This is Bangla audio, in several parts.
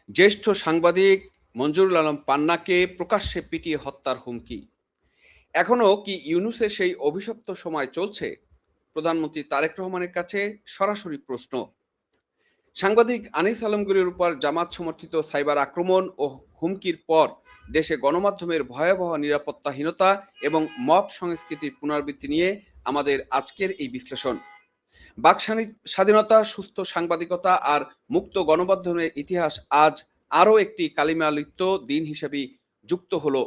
জ্যেষ্ঠ সাংবাদিক মঞ্জুরুল আলম পান্নাকে প্রকাশ্যে পিটিয়ে হত্যার হুমকি। এখনো কি ইউনূসের সেই অভিশপ্ত সময় চলছে? প্রধানমন্ত্রী তারেক রহমানের কাছে সরাসরি প্রশ্ন। সাংবাদিক আনিস আলমগীরের উপর জামাত সমর্থিত সাইবার আক্রমণ ও হুমকির পর দেশে গণমাধ্যমের ভয়াবহ নিরাপত্তাহীনতা এবং মব সংস্কৃতির পুনরাবৃত্তি নিয়ে আমাদের আজকের এই বিশ্লেষণ। স্বাধীনতা, সুস্থ সাংবাদিকতা আর মুক্ত গণমাধ্যমের ইতিহাস আজ আরও একটি কালিমালিপ্ত দিন হিসেবে যুক্ত হলো।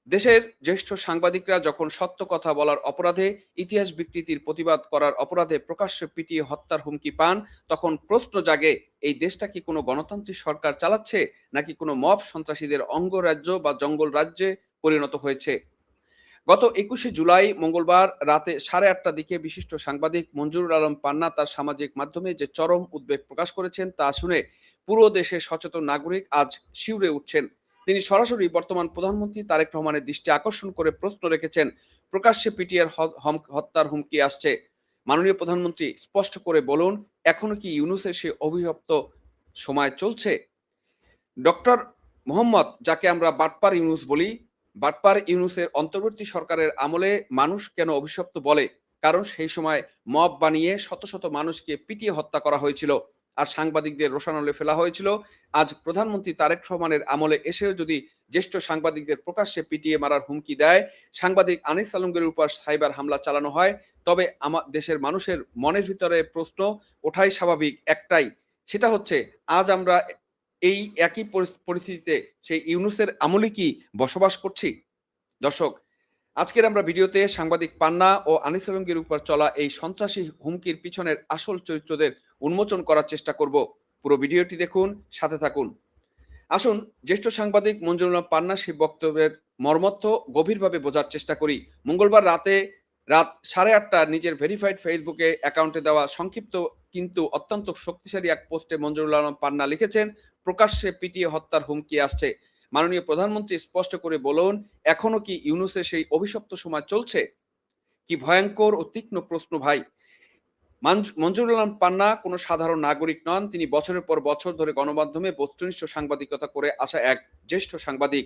দেশের জ্যেষ্ঠ সাংবাদিকরা যখন সত্য কথা বলার অপরাধে, ইতিহাস বিকৃতির প্রতিবাদ করার অপরাধে প্রকাশ্যে পিটিয়ে হত্যার হুমকি পান, তখন প্রশ্ন জাগে, এই দেশটা কি কোনো গণতান্ত্রিক সরকার চালাচ্ছে, নাকি কোনো মব সন্ত্রাসীদের অঙ্গরাজ্য বা জঙ্গল রাজ্যে পরিণত হয়েছে? গত ২১শে জুলাই মঙ্গলবার রাতে ৮:৩০টার দিকে বিশিষ্ট সাংবাদিক মঞ্জুরুল আলম পান্না তার সামাজিক মাধ্যমে যে চরম উদ্বেগ প্রকাশ করেছেন তা শুনে পুরো দেশের সচেতন নাগরিক আজ শিউরে উঠছেন। তিনি সরাসরি বর্তমান প্রধানমন্ত্রী তারেক রহমানের দৃষ্টি আকর্ষণ করে প্রশ্ন রেখেছেন, প্রকাশ্যে পিটিআর হত্যার হুমকি আসছে, মাননীয় প্রধানমন্ত্রী স্পষ্ট করে বলুন, এখনো কি ইউনূসের সে অভিশপ্ত সময় চলছে? ডক্টর মোহাম্মদ, যাকে আমরা বাটপার ইউনূস বলি, বাটপার ইউনূসের অন্তর্বর্তী সরকারের আমলে মানুষ কেন অভিশপ্ত বলে? কারণ সেই সময় মব বানিয়ে শত শত মানুষকে পিটিয়ে হত্যা করা হয়েছিল, আর সাংবাদিকদের রোষানলে ফেলা হয়েছিল। আজ প্রধানমন্ত্রী তারেক রহমানের আমলে এসেও যদি জ্যেষ্ঠ সাংবাদিকদের প্রকাশ্যে পিটিয়ে মারার হুমকি দেয়, সাংবাদিক আনিস আলমগীরের উপর সাইবার হামলা চালানো হয়, তবে দেশের মানুষের মনের ভিতরে প্রশ্ন ওঠাই স্বাভাবিক একটাই, সেটা হচ্ছে, আজ আমরা এই একই পরিস্থিতিতে সেই ইউনূসের আমলে কি বসবাস করছি? দর্শক, আজকের আমরা ভিডিওতে সাংবাদিক পান্না ও আনিস আলমগীরের উপর চলা এই সন্ত্রাসী হুমকির পিছনের আসল চরিত্রদের উন্মোচন করার চেষ্টা করব। পুরো ভিডিওটি দেখুন, সাথে থাকুন। আসুন জ্যেষ্ঠ সাংবাদিক মঞ্জুরুল আলম পান্নার সেই বক্তব্যের মর্মর্থ গভীরভাবে বোঝার চেষ্টা করি। মঙ্গলবার রাত ৮:৩০ নিজের ভেরিফাইড ফেসবুকে অ্যাকাউন্টে দেওয়া সংক্ষিপ্ত কিন্তু অত্যন্ত শক্তিশালী এক পোস্টে মঞ্জুরুল আলম পান্না লিখেছেন, প্রকাশ্যে পিটিয়ে হত্যার হুমকি আসছে, মাননীয় প্রধানমন্ত্রী স্পষ্ট করে বলুন, এখনো কি ইউনূসের সেই অভিশপ্ত সময় চলছে? কি ভয়ঙ্কর ও তীক্ষ্ণ প্রশ্ন ভাই। মঞ্জুরুল আলম পান্না কোনো সাধারণ নাগরিক নন, তিনি বছরের পর বছর ধরে গণমাধ্যমে বস্তুনিষ্ঠ সাংবাদিকতা করে আসা এক জ্যেষ্ঠ সাংবাদিক।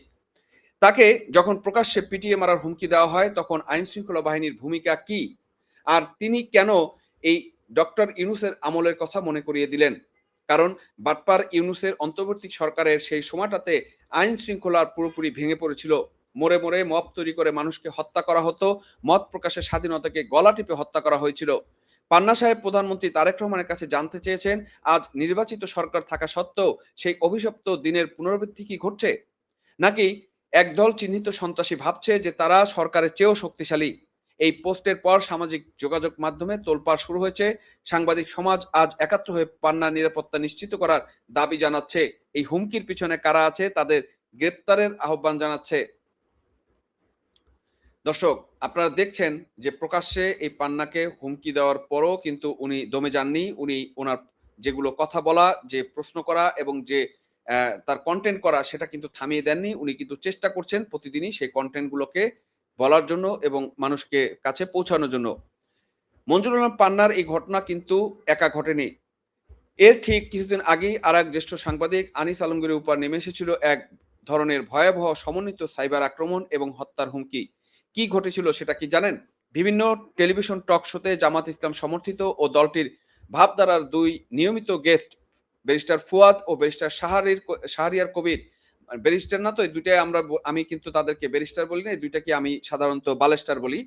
তাকে যখন প্রকাশ্যে পিটিয়ে মারার হুমকি দেওয়া হয়, তখন আইন শৃঙ্খলা বাহিনীর ভূমিকা কি, আর তিনি কেন এই ডক্টর ইউনূসের আমলের কথা মনে করিয়ে দিলেন? কারণ বাটপার ইউনূসের অন্তর্বর্তী সরকারের সেই সময়টাতে আইন শৃঙ্খলার পুরোপুরি ভেঙে পড়েছিল। মোড়ে মোড়ে মব তৈরি করে মানুষকে হত্যা করা হতো, মত প্রকাশের স্বাধীনতাকে গলা টিপে হত্যা করা হয়েছিল। পান্না সাহেব প্রধানমন্ত্রী তারেক রহমানের কাছে জানতে চেয়েছেন, আজ নির্বাচিত সরকার থাকা সত্ত্বেও সেই অভিশপ্ত দিনের পুনরাবৃত্তি কি ঘটছে, নাকি একদল চিহ্নিত সন্ত্রাসী ভাবছে যে তারা সরকারের চেয়েও শক্তিশালী? এই পোস্টের পর সামাজিক যোগাযোগ মাধ্যমে তোলপাড় শুরু হয়েছে। সাংবাদিক সমাজ আজ একাত্র হয়ে পান্নার নিরাপত্তা নিশ্চিত করার দাবি জানাচ্ছে। এই হুমকির পিছনে কারা আছে তাদের গ্রেপ্তারের আহ্বান জানাচ্ছে। দর্শক, আপনারা দেখছেন যে প্রকাশ্যে এই পান্নাকে হুমকি দেওয়ার পরও কিন্তু উনি দমে যাননি। উনি ওনার যেগুলো কথা বলা, যে প্রশ্ন করা এবং যে তার কনটেন্ট করা, সেটা কিন্তু থামিয়ে দেননি। উনি কিন্তু চেষ্টা করছেন প্রতিদিনই সেই কনটেন্ট গুলোকে বলার জন্য এবং মানুষকে কাছে পৌঁছানোর জন্য। মঞ্জুরুল আলম পান্নার এই ঘটনা কিন্তু একা ঘটেনি। এর ঠিক কিছুদিন আগেই আরেক জ্যেষ্ঠ সাংবাদিক আনিস আলমগীরের উপর নেমে এসেছিল এক ধরনের ভয়াবহ সমন্বিত সাইবার আক্রমণ এবং হত্যার হুমকি। কি ঘটেছিল সেটা কি জানেন? বিভিন্ন টেলিভিশন টক শোতে জামাত ইসলাম সমর্থিত ও দলটির ভাবধারার দুই নিয়মিত গেস্ট, ব্যারিস্টার ফুয়াদ ও ব্যারিস্টার শাহরিয়ার কবির, ব্যারিস্টার না তো, এই দুইটাই আমি কিন্তু তাদেরকে ব্যারিস্টার বলি না, এই দুইটাকে আমি সাধারণত বালেস্টার বলি।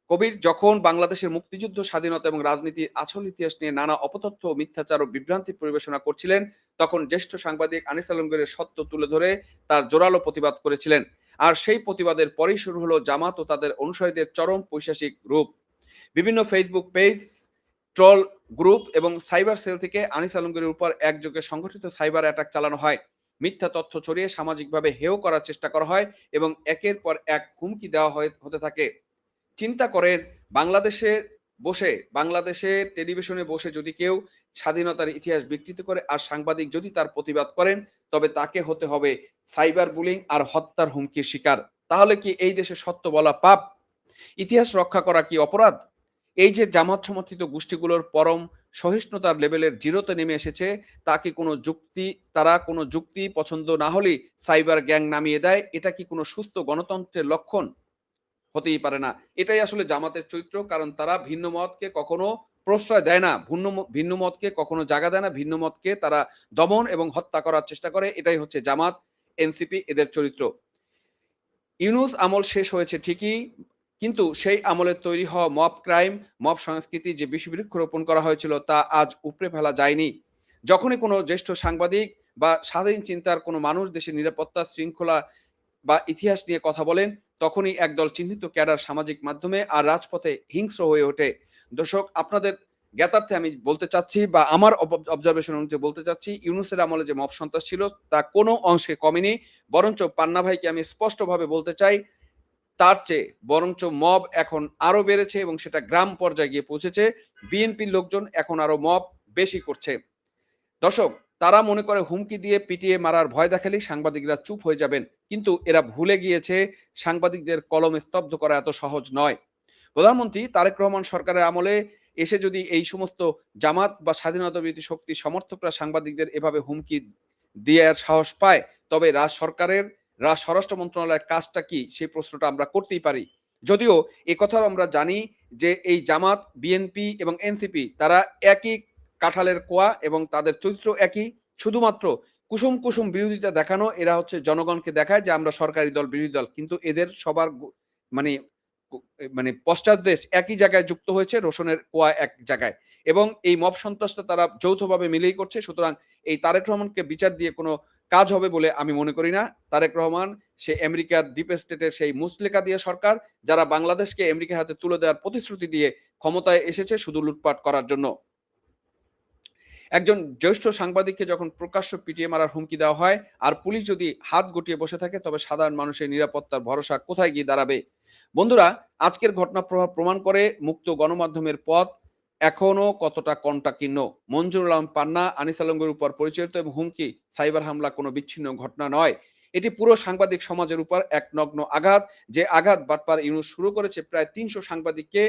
কবির যখন বাংলাদেশের মুক্তিযুদ্ধ, স্বাধীনতা এবং রাজনীতির আসল ইতিহাস নিয়ে নানা অপতথ্য, মিথ্যাচার ও বিভ্রান্তি পরিবেশনা করছিলেন, তখন জ্যেষ্ঠ সাংবাদিক আনিস আলমগীরের সত্য তুলে ধরে তার জোরালো প্রতিবাদ করেছিলেন। আর সেই প্রতিবাদের পরেই শুরু হলো জামাত ও তাদের অনুসারীদের চরম পৈশাচিক রূপ। বিভিন্ন ফেসবুক পেজ, ট্রল গ্রুপ এবং সাইবার সেল থেকে আনিস আলমগীরের উপর একযোগে সংগঠিত সাইবার অ্যাটাক চালানো হয়। মিথ্যা তথ্য ছড়িয়ে সামাজিকভাবে হেয় করার চেষ্টা করা হয় এবং একের পর এক হুমকি দেওয়া হতে থাকে। চিন্তা করেন, বাংলাদেশের টেলিভিশনে বসে যদি কেউ স্বাধীনতার ইতিহাস বিকৃত করে আর সাংবাদিক যদি তার প্রতিবাদ করেন, তবে তাকে হতে হবে সাইবার বুলিং আর হত্যার হুমকির শিকার। তাহলে কি এই দেশে সত্য বলা পাপ? ইতিহাস রক্ষা করা কি অপরাধ? এই যে জামাত সমর্থিত গোষ্ঠীগুলোর পরম সহিষ্ণুতার লেভেলের জিরোতে নেমে এসেছে, তা কি তারা কোনো যুক্তি পছন্দ না হলেই সাইবার গ্যাং নামিয়ে দেয়? এটা কি কোনো সুস্থ গণতন্ত্রের লক্ষণ? হতেই পারে না। এটাই আসলে জামাতের চরিত্র। কারণ তারা ভিন্ন মতকে কখনো প্রশ্রয় দেয় না। ভিন্ন মতকে কখনো জায়গা দেয় না। ভিন্ন মতকে তারা দমন এবং হত্যা করার চেষ্টা করে। এটাই হচ্ছে জামাত, এনসিপি এদের চরিত্র। ইউনূস আমল শেষ হয়েছে ঠিকই, কিন্তু সেই আমলের তৈরি হওয়া মব ক্রাইম, মব সংস্কৃতি যে বৃক্ষরোপণ করা হয়েছিল তা আজ উপড়ে ফেলা যায়নি। যখনই কোনো জ্যেষ্ঠ সাংবাদিক বা স্বাধীন চিন্তার কোনো মানুষ দেশের নিরাপত্তা, শৃঙ্খলা বা ইতিহাস নিয়ে কথা বলেন, তখনই একদল চিহ্নিত ক্যাডার সামাজিক মাধ্যমে আর রাজপথে হিংস্র হয়ে ওঠে। দর্শক, আপনাদের জ্ঞাতার্থে আমি বলতে চাচ্ছি বা আমার অবজারভেশন অনুযায়ী বলতে চাচ্ছি, ইউনূসের আমলে যে মব সন্ত্রাস ছিল তা কোনো অংশে কমেনি। বরঞ্চ পান্না ভাইকে আমি স্পষ্টভাবে বলতে চাই, তার চেয়ে বরঞ্চ মব এখন আরো বেড়েছে এবং সেটা গ্রাম পর্যায়ে গিয়ে পৌঁছেছে। বিএনপির লোকজন এখন আরো মব বেশি করছে। দর্শক, তারা মনে করে হুমকি দিয়ে পিটিয়ে মারার ভয় দেখালেই সাংবাদিকরা চুপ হয়ে যাবেন, কিন্তু এরা ভুলে গিয়েছে সাংবাদিকদের কলমে স্তব্ধ করা এত সহজ নয়। প্রধানমন্ত্রী তারেক রহমান সরকারের আমলে এসে যদি এই সমস্ত জামাত বা স্বাধীনতা বিরোধী শক্তি সমর্থকরা সাংবাদিকদের এভাবে হুমকি দেওয়ার সাহস পায়, তবে স্বরাষ্ট্র মন্ত্রণালয়ের কাজটা কি, সেই প্রশ্নটা আমরা করতেই পারি। যদিও একথাও আমরা জানি যে এই জামাত, বিএনপি এবং এনসিপি তারা একই কাঁঠালের কোয়া এবং তাদের চরিত্র একই। শুধুমাত্র কুসুম কুসুম বিরোধিতা দেখানো, এরা হচ্ছে জনগণকে দেখায় যে আমরা সরকারি দল, বিরোধী দল, কিন্তু এদের সবার মানে মানে পশ্চাৎদেশ একই জায়গায় যুক্ত হয়েছে, রোশনের কোয়া এক জায়গায়, এবং এই মব সন্ত্রাসটা তারা যৌথভাবে মিলেই করছে। সুতরাং এই তারেক রহমানকে বিচার দিয়ে কোনো কাজ হবে বলে আমি মনে করি না। তারেক রহমান সে আমেরিকার ডিপ স্টেটের সেই মুচলেকা দিয়ে সরকার, যারা বাংলাদেশকে আমেরিকার হাতে তুলে দেওয়ার প্রতিশ্রুতি দিয়ে ক্ষমতায় এসেছে শুধু লুটপাট করার জন্য। একজন জ্যেষ্ঠ সাংবাদিককে যখন প্রকাশ্য পিটিয়ে মারার হুমকি দেওয়া হয় আর পুলিশ যদি হাত গুটিয়ে বসে থাকে, তবে সাধারণ মানুষের নিরাপত্তার ভরসা কোথায় গিয়ে দাঁড়াবে? বন্ধুরা, আজকের ঘটনা প্রমাণ করে মুক্ত গণমাধ্যমের পথ এখনো কতটা কণ্টাকীর্ণ। মঞ্জুরুল আলম পান্না, আনিস আলমগীর উপর পরিচালিত এবং হুমকি সাইবার হামলা কোনো বিচ্ছিন্ন ঘটনা নয়। এটি পুরো সাংবাদিক সমাজের উপর এক নগ্ন আঘাত, যে আঘাত বাটপার ইউনূস শুরু করেছে। প্রায় ৩০০ সাংবাদিককে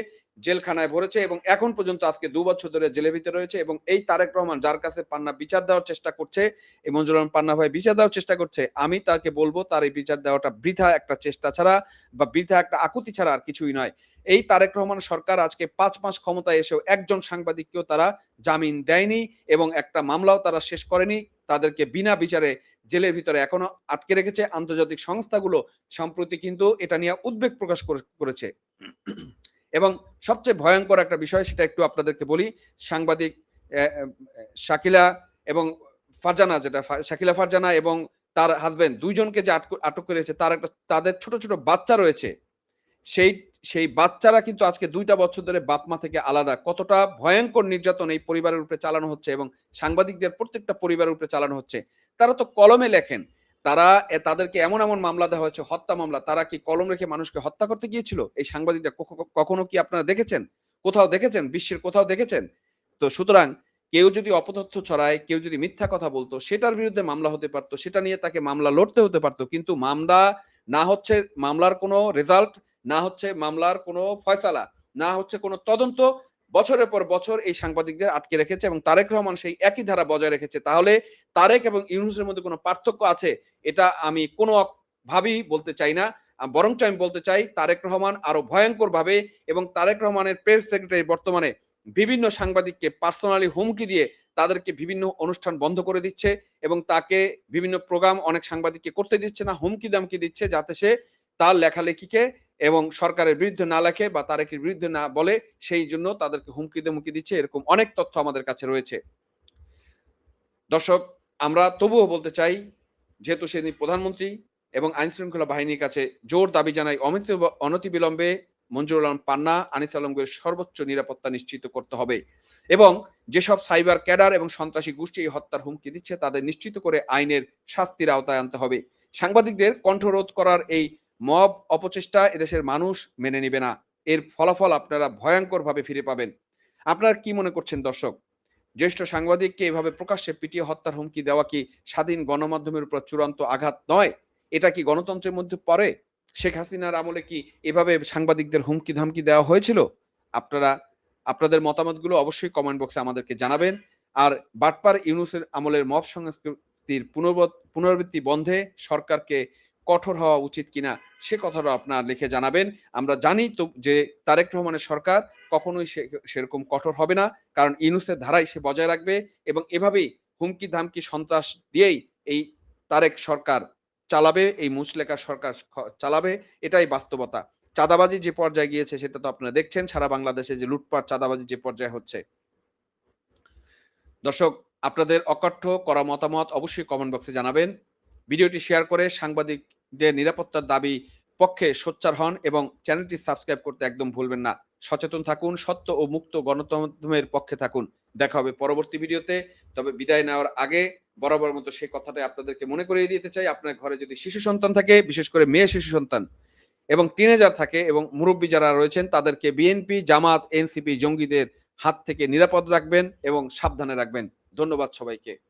জেলখানায় ভরেছে এবং এখন পর্যন্ত আজকে ২ বছর ধরে জেলের ভিতরে রয়েছে। এবং এই তারেক রহমান যার কাছে পান্না বিচার দেওয়ার চেষ্টা করছে, এই মঞ্জুরুল আলম পান্না ভাই বিচার দেওয়ার চেষ্টা করছে, আমি তাকে বলবো তার এই বিচার দেওয়াটা বৃথা একটা চেষ্টা ছাড়া বা বৃথা একটা আকুতি ছাড়া আর কিছুই নয়। এই তারেক রহমান সরকার আজকে ৫ মাস ক্ষমতায় এসেও একজন সাংবাদিককেও তারা জামিন দেয়নি এবং একটা মামলাও তারা শেষ করেনি। তাদেরকে বিনা বিচারে জেলের ভিতরে এখনো আটকে রেখেছে। আন্তর্জাতিক সংস্থাগুলো সম্প্রতি কিন্তু এটা নিয়ে উদ্বেগ প্রকাশ করেছে। এবং সবচেয়ে ভয়ঙ্কর একটা বিষয়, সেটা একটু আপনাদেরকে বলি। সাংবাদিক শাকিলা এবং ফারজানা, শাকিলা ফারজানা এবং তার হাজবেন্ড দুইজনকে যে আটক করেছে, তাদের ছোট ছোট বাচ্চা রয়েছে। সেই বাচ্চারা কিন্তু আজকে ২টা বছর ধরে বাপ মা থেকে আলাদা। কতটা ভয়ঙ্কর নির্যাতন এই পরিবারের উপরে চালানো হচ্ছে এবং সাংবাদিকদের প্রত্যেকটা পরিবারের উপরে চালানো হচ্ছে। তারা তো কলমে লেখেন, তাদেরকে এমন এমন মামলা দেওয়া হয়েছে, হত্যা মামলা। তারা কি কলম রেখে মানুষকে হত্যা করতে গিয়েছিল? এই সাংবাদিকরা কখনো কি আপনারা দেখেছেন? কোথাও দেখেছেন? বিশ্বের কোথাও দেখেছেন? তো সুতরাং কেউ যদি অপতথ্য ছড়ায়, কেউ যদি মিথ্যা কথা বলতো, সেটার বিরুদ্ধে মামলা হতে পারতো, সেটা নিয়ে তাকে মামলা লড়তে হতে পারতো। কিন্তু মামলা না হচ্ছে মামলার কোনো রেজাল্ট, না হচ্ছে মামলার কোনো ফয়সালা, না হচ্ছে কোনো তদন্ত, বছরের পর বছর এই সাংবাদিকদের আটকে রেখেছে এবং তারেক রহমান সেই একই ধারা বজায় রেখেছে। তাহলে তারেক এবং ইউনূসের মধ্যে কোনো পার্থক্য আছে? এটা আমি কোনো ভাবেই বলতে চাই না। বরঞ্চ আমি বলতে চাই তারেক রহমান আরো ভয়ঙ্করভাবে, এবং তারেক রহমানের প্রেস সেক্রেটারি বর্তমানে বিভিন্ন সাংবাদিককে পার্সোনালি হুমকি দিয়ে তাদেরকে বিভিন্ন অনুষ্ঠান বন্ধ করে দিচ্ছে এবং তাকে বিভিন্ন প্রোগ্রাম অনেক সাংবাদিককে করতে দিচ্ছে না, হুমকি দামকি দিচ্ছে, যাতে সে তার লেখালেখিকে এবং সরকারের বিরুদ্ধে না লেখে বা তারেকের বিরুদ্ধে না বলে, সেই জন্য তাদেরকে হুমকি ধমকি দিচ্ছে। এরকম অনেক তথ্য আমাদের কাছে রয়েছে। দর্শক, আমরা তবুও বলতে চাই, যেহেতু সেদিন প্রধানমন্ত্রী এবং আইন শৃঙ্খলা বাহিনীর কাছে জোর দাবি জানাই, অনতিবিলম্বে মঞ্জুরুল আলম পান্না, আনিস আলমগীর সর্বোচ্চ নিরাপত্তা নিশ্চিত করতে হবে এবং যেসব সাইবার ক্যাডার এবং সন্ত্রাসী গোষ্ঠী এই হত্যার হুমকি দিচ্ছে তাদের নিশ্চিত করে আইনের শাস্তির আওতায় আনতে হবে। সাংবাদিকদের কণ্ঠরোধ করার এই মব অপচেষ্টা এদেশের মানুষ মেনে নিবে না। এর ফলাফল আপনারা ভয়ঙ্করভাবে ফিরে পাবেন। আপনারা কি মনে করছেন দর্শক? জ্যেষ্ঠ সাংবাদিককে এভাবে প্রকাশ্যে পিটিয়ে হত্যার হুমকি দেওয়া কি স্বাধীন গণমাধ্যমের উপর চূড়ান্ত আঘাত নয়? এটা কি গণতন্ত্রের মধ্যে পড়ে? শেখ হাসিনার আমলে কি এভাবে সাংবাদিকদের হুমকি ধামকি দেওয়া হয়েছিল? আপনারা আপনাদের মতামতগুলো অবশ্যই কমেন্ট বক্সে আমাদেরকে জানাবেন। আর বাটপার ইউনূসের আমলের মব সংস্কৃতির পুনরাবৃত্তি বন্ধে সরকারকে কঠোর হওয়া উচিত কিনা সে কথাটাও আপনারা লিখে জানাবেন। আমরা জানি তো যে তারেক রহমানের সরকার কখনোই সেরকম কঠোর হবে না। কারণ ইউনূসের ধারাই সে বজায় রাখবে এবং এভাবেই হুমকি-ধামকি সন্ত্রাস দিয়েই এই তারেক সরকার চালাবে, এই মুচলেকা সরকার চালাবে। এটাই বাস্তবতা। চাঁদাবাজি যে পর্যায়ে গিয়েছে সেটা তো আপনারা দেখছেন। সারা বাংলাদেশে যে লুটপাট, চাঁদাবাজি যে পর্যায়ে হচ্ছে। দর্শক, আপনাদের অকথ্য করা মতামত অবশ্যই কমেন্ট বক্সে জানাবেন। ভিডিওটি শেয়ার করে সাংবাদিকদের নিরাপত্তার দাবি পক্ষে সোচ্চার হন এবং চ্যানেলটি সাবস্ক্রাইব করতে একদম ভুলবেন না। সচেতন থাকুন, সত্য ও মুক্ত গণতন্ত্রের পক্ষে থাকুন। দেখা হবে পরবর্তী ভিডিওতে। তবে বিদায় নেওয়ার আগে বরাবর মতো সেই কথাটাই আপনাদেরকে মনে করিয়ে দিতে চাই। আপনার ঘরে যদি শিশু সন্তান থাকে, বিশেষ করে মেয়ে শিশু সন্তান এবং টিনেজার থাকে এবং মুরব্বী যারা রয়েছেন তাদেরকে বিএনপি, জামাত, এনসিপি জঙ্গিদের হাত থেকে নিরাপদ রাখবেন এবং সাবধানে রাখবেন। ধন্যবাদ সবাইকে।